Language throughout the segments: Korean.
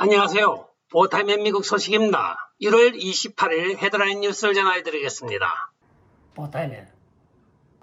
안녕하세요. 보타임의 미국 소식입니다. 1월 28일 헤드라인 뉴스를 전해드리겠습니다. 보타임의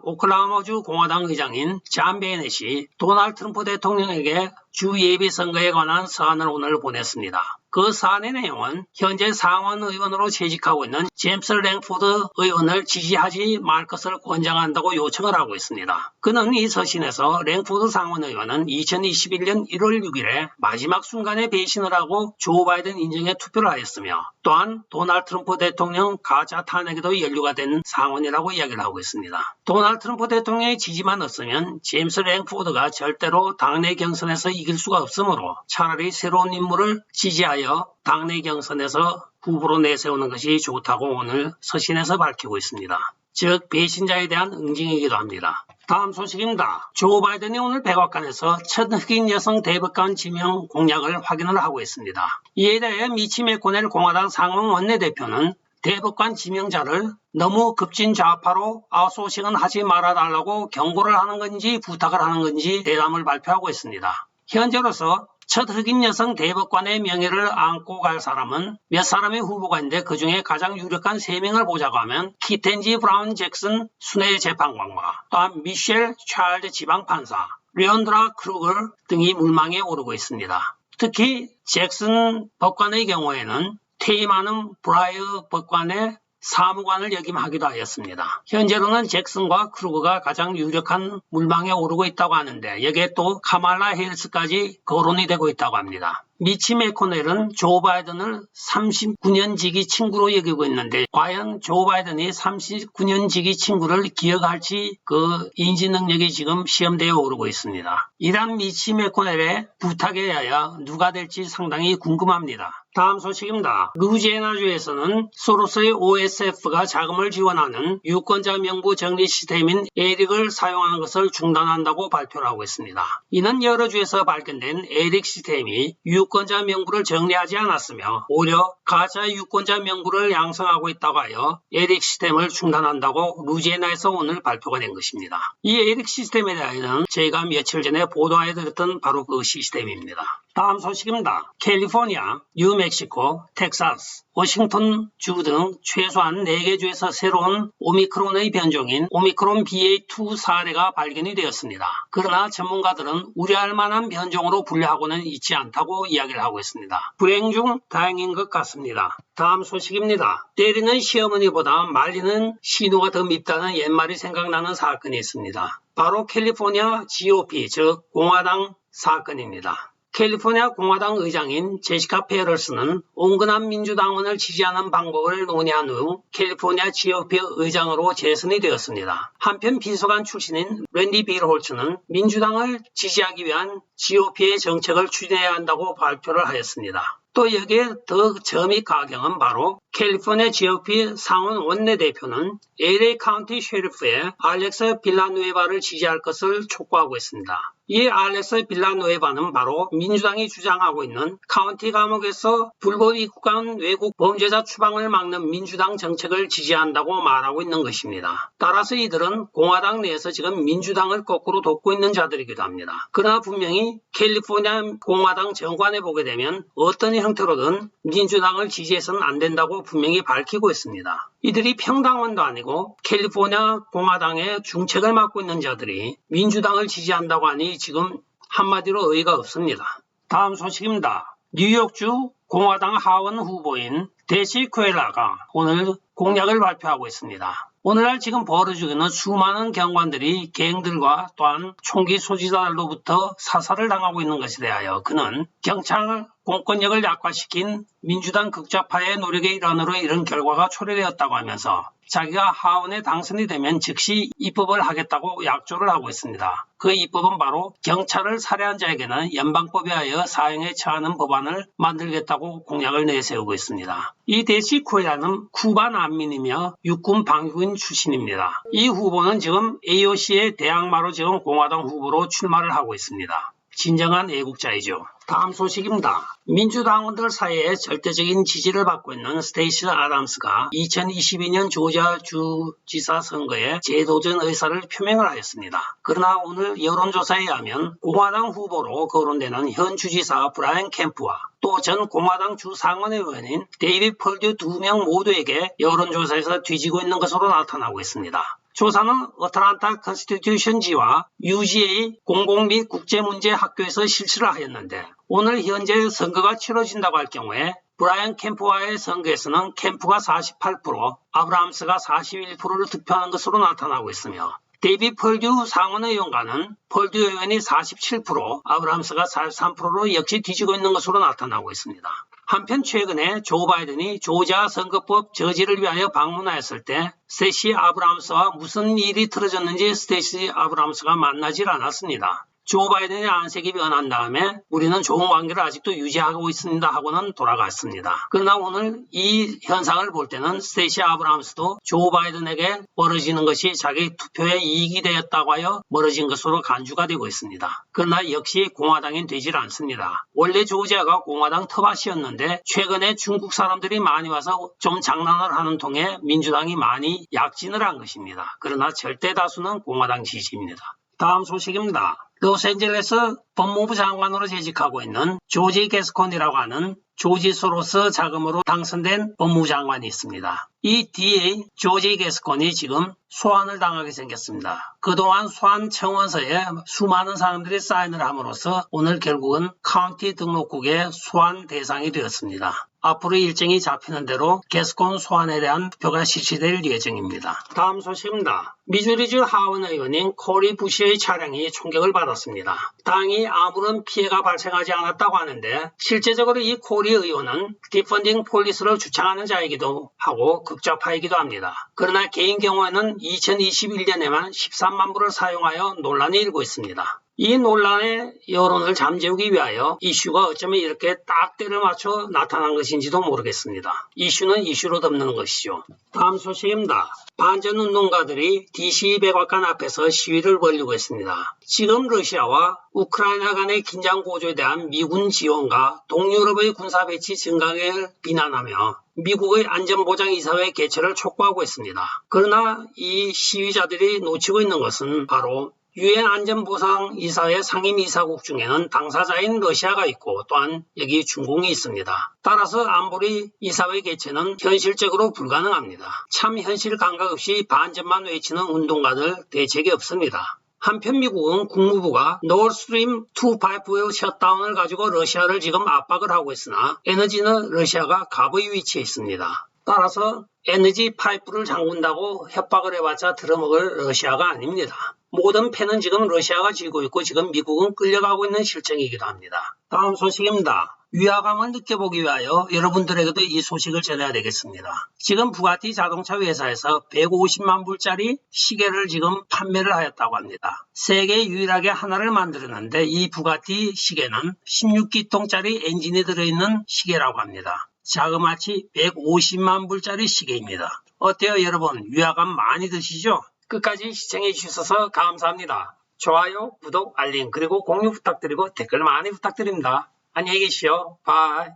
오클라호마주 공화당 의장인 존 베넷이 도널드 트럼프 대통령에게 주 예비 선거에 관한 사안을 오늘 보냈습니다. 그 사안의 내용은 현재 상원 의원으로 재직하고 있는 제임스 랭포드 의원을 지지하지 말 것을 권장한다고 요청을 하고 있습니다. 그는 이 서신에서 랭포드 상원 의원은 2021년 1월 6일에 마지막 순간에 배신을 하고 조 바이든 인정에 투표를 하였으며 또한 도널드 트럼프 대통령 가짜 탄핵에도 연루가 된 상원이라고 이야기를 하고 있습니다. 도널드 트럼프 대통령의 지지만 없으면 제임스 랭포드가 절대로 당내 경선에서 이길 수가 없으므로 차라리 새로운 인물을 지지하여 당내 경선에서 후보로 내세우는 것이 좋다고 오늘 서신에서 밝히고 있습니다. 즉 배신자에 대한 응징이기도 합니다. 다음 소식입니다. 조 바이든이 오늘 백악관에서 첫 흑인 여성 대법관 지명 공약을 확인을 하고 있습니다. 이에 대해 미치 맥코넬 공화당 상원 원내대표는 대법관 지명자를 너무 급진 좌파로 아웃소싱은 하지 말아달라고 경고를 하는 건지 부탁을 하는 건지 대담을 발표하고 있습니다. 현재로서 첫 흑인 여성 대법관의 명예를 안고 갈 사람은 몇 사람의 후보가 있는데 그중에 가장 유력한 3명을 보자고 하면 키텐지 브라운 잭슨 순회 재판관과 또한 미셸 찰드 지방판사, 리언드라 크루거 등이 물망에 오르고 있습니다. 특히 잭슨 법관의 경우에는 퇴임하는 브라이어 법관의 사무관을 역임하기도 하였습니다. 현재로는 잭슨과 크루거가 가장 유력한 물망에 오르고 있다고 하는데 여기에 또 카말라 해리스까지 거론이 되고 있다고 합니다. 미치 맥코넬은 조 바이든을 39년 지기 친구로 여기고 있는데 과연 조 바이든이 39년 지기 친구를 기억할지 그 인지 능력이 지금 시험대에 오르고 있습니다. 이런 미치 맥코넬의 부탁에 의하여 누가 될지 상당히 궁금합니다. 다음 소식입니다. 루지애나주에서는 소로스의 OSF가 자금을 지원하는 유권자 명부 정리 시스템인 에릭을 사용하는 것을 중단한다고 발표를 하고 있습니다. 이는 여러 주에서 발견된 에릭 시스템이 유권자 명부를 정리하지 않았으며 오히려 가짜 유권자 명부를 양성하고 있다고 하여 에릭 시스템을 중단한다고 루지애나에서 오늘 발표가 된 것입니다. 이 에릭 시스템에 대해서는 저희가 며칠 전에 보도해드렸던 바로 그 시스템입니다. 다음 소식입니다. 캘리포니아, 뉴멕시코, 텍사스, 워싱턴 주 등 최소한 4개 주에서 새로운 오미크론의 변종인 오미크론 BA2 사례가 발견이 되었습니다. 그러나 전문가들은 우려할 만한 변종으로 분류하고는 있지 않다고 이야기를 하고 있습니다. 불행 중 다행인 것 같습니다. 다음 소식입니다. 때리는 시어머니보다 말리는 시누가 더 밉다는 옛말이 생각나는 사건이 있습니다. 바로 캘리포니아 GOP, 즉 공화당 사건입니다. 캘리포니아 공화당 의장인 제시카 페럴스는 온건한 민주당원을 지지하는 방법을 논의한 후 캘리포니아 GOP 의장으로 재선이 되었습니다. 한편 비서관 출신인 랜디 빌 홀츠는 민주당을 지지하기 위한 GOP의 정책을 추진해야 한다고 발표를 하였습니다. 또 여기에 더 점이 가경은 바로 캘리포니아 GOP 상원 원내대표는 LA 카운티 셰리프의 알렉스 빌라누에바를 지지할 것을 촉구하고 있습니다. 이 알렉스 빌라누에바는 바로 민주당이 주장하고 있는 카운티 감옥에서 불법 입국한 외국 범죄자 추방을 막는 민주당 정책을 지지한다고 말하고 있는 것입니다. 따라서 이들은 공화당 내에서 지금 민주당을 거꾸로 돕고 있는 자들이기도 합니다. 그러나 분명히 캘리포니아 공화당 정관에 보게 되면 어떤 형태로든 민주당을 지지해서는 안 된다고 분명히 밝히고 있습니다. 이들이 평당원도 아니고 캘리포니아 공화당의 중책을 맡고 있는 자들이 민주당을 지지한다고 하니 지금 한마디로 어이가 없습니다. 다음 소식입니다. 뉴욕주 공화당 하원 후보인 데시 쿠엘라가 오늘 공약을 발표하고 있습니다. 오늘날 지금 벌어지고 있는 수많은 경관들이 갱들과 또한 총기 소지자들로부터 사살을 당하고 있는 것에 대하여 그는 경찰 공권력을 약화시킨 민주당 극좌파의 노력의 일환으로 이런 결과가 초래되었다고 하면서 자기가 하원에 당선이 되면 즉시 입법을 하겠다고 약조를 하고 있습니다. 그 입법은 바로 경찰을 살해한 자에게는 연방법에 하여 사형에 처하는 법안을 만들겠다고 공약을 내세우고 있습니다. 이 데시 쿠엘라는 쿠바 난민이며 육군 방위군 출신입니다. 이 후보는 지금 AOC의 대항마로 지금 공화당 후보로 출마를 하고 있습니다. 진정한 애국자이죠. 다음 소식입니다. 민주당원들 사이에 절대적인 지지를 받고 있는 스테이시 아담스가 2022년 조지아 주지사 선거에 재도전 의사를 표명을 하였습니다. 그러나 오늘 여론조사에 의하면 공화당 후보로 거론되는 현 주지사 브라이언 캠프와 또 전 공화당 주상원의원인 데이빗 펄듀 두 명 모두에게 여론조사에서 뒤지고 있는 것으로 나타나고 있습니다. 조사는 어틀란타 컨스티튜션지와 UGA 공공 및 국제문제 학교에서 실시를 하였는데 오늘 현재 선거가 치러진다고 할 경우에 브라이언 캠프와의 선거에서는 캠프가 48%, 아브라함스가 41%를 득표하는 것으로 나타나고 있으며 데이빗 펄듀 상원의원과는 펄듀 의원이 47%, 아브라함스가 43%로 역시 뒤지고 있는 것으로 나타나고 있습니다. 한편 최근에 조 바이든이 조지아 선거법 저지를 위하여 방문하였을 때 스테이시 아브라함스와 무슨 일이 틀어졌는지 스테이시 아브라함스가 만나질 않았습니다. 조 바이든의 안색이 변한 다음에 우리는 좋은 관계를 아직도 유지하고 있습니다 하고는 돌아갔습니다. 그러나 오늘 이 현상을 볼 때는 스테이시 아브라함스도 조 바이든에게 멀어지는 것이 자기 투표에 이익이 되었다고 하여 멀어진 것으로 간주가 되고 있습니다. 그러나 역시 공화당인 되질 않습니다. 원래 조지아가 공화당 텃밭이었는데 최근에 중국 사람들이 많이 와서 좀 장난을 하는 통에 민주당이 많이 약진을 한 것입니다. 그러나 절대 다수는 공화당 지지입니다. 다음 소식입니다. 로스앤젤레스 법무부 장관으로 재직하고 있는 조지 게스콘이라고 하는 조지 소로스 자금으로 당선된 법무부 장관이 있습니다. 이 DA 조지 게스콘이 지금 소환을 당하게 생겼습니다. 그동안 소환 청원서에 수많은 사람들이 사인을 함으로써 오늘 결국은 카운티 등록국의 소환 대상이 되었습니다. 앞으로 일정이 잡히는 대로 게스콘 소환에 대한 투표가 실시될 예정입니다. 다음 소식입니다. 미주리주 하원 의원인 코리 부시의 차량이 총격을 받았습니다. 당이 아무런 피해가 발생하지 않았다고 하는데 실제적으로 이 코리 의원은 디펀딩 폴리스를 주창하는 자이기도 하고 극좌파이기도 합니다. 그러나 개인 경우에는 2021년에만 13만 불을 사용하여 논란이 일고 있습니다. 이 논란의 여론을 잠재우기 위하여 이슈가 어쩌면 이렇게 딱 때를 맞춰 나타난 것인지도 모르겠습니다. 이슈는 이슈로 덮는 것이죠. 다음 소식입니다. 반전운동가들이 DC 백악관 앞에서 시위를 벌이고 있습니다. 지금 러시아와 우크라이나 간의 긴장 고조에 대한 미군 지원과 동유럽의 군사 배치 증강을 비난하며 미국의 안전보장이사회 개최를 촉구하고 있습니다. 그러나 이 시위자들이 놓치고 있는 것은 바로 유엔 안전보상이사회 상임이사국 중에는 당사자인 러시아가 있고 또한 여기 중공이 있습니다. 따라서 안보리 이사회 개최는 현실적으로 불가능합니다. 참 현실 감각 없이 반전만 외치는 운동가들 대책이 없습니다. 한편 미국은 국무부가 노스트림 2 파이프웨어 셧다운을 가지고 러시아를 지금 압박을 하고 있으나 에너지는 러시아가 갑의 위치에 있습니다. 따라서 에너지 파이프를 잠근다고 협박을 해봤자 들어먹을 러시아가 아닙니다. 모든 패는 지금 러시아가 쥐고 있고 지금 미국은 끌려가고 있는 실정이기도 합니다. 다음 소식입니다. 위화감을 느껴보기 위하여 여러분들에게도 이 소식을 전해야 되겠습니다. 지금 부가티 자동차 회사에서 150만 불짜리 시계를 지금 판매를 하였다고 합니다. 세계 유일하게 하나를 만들었는데 이 부가티 시계는 16기통짜리 엔진이 들어있는 시계라고 합니다. 자그마치 150만 불짜리 시계입니다. 어때요 여러분? 위화감 많이 드시죠? 끝까지 시청해 주셔서 감사합니다. 좋아요, 구독, 알림 그리고 공유 부탁드리고 댓글 많이 부탁드립니다. 안녕히 계시오. 바이.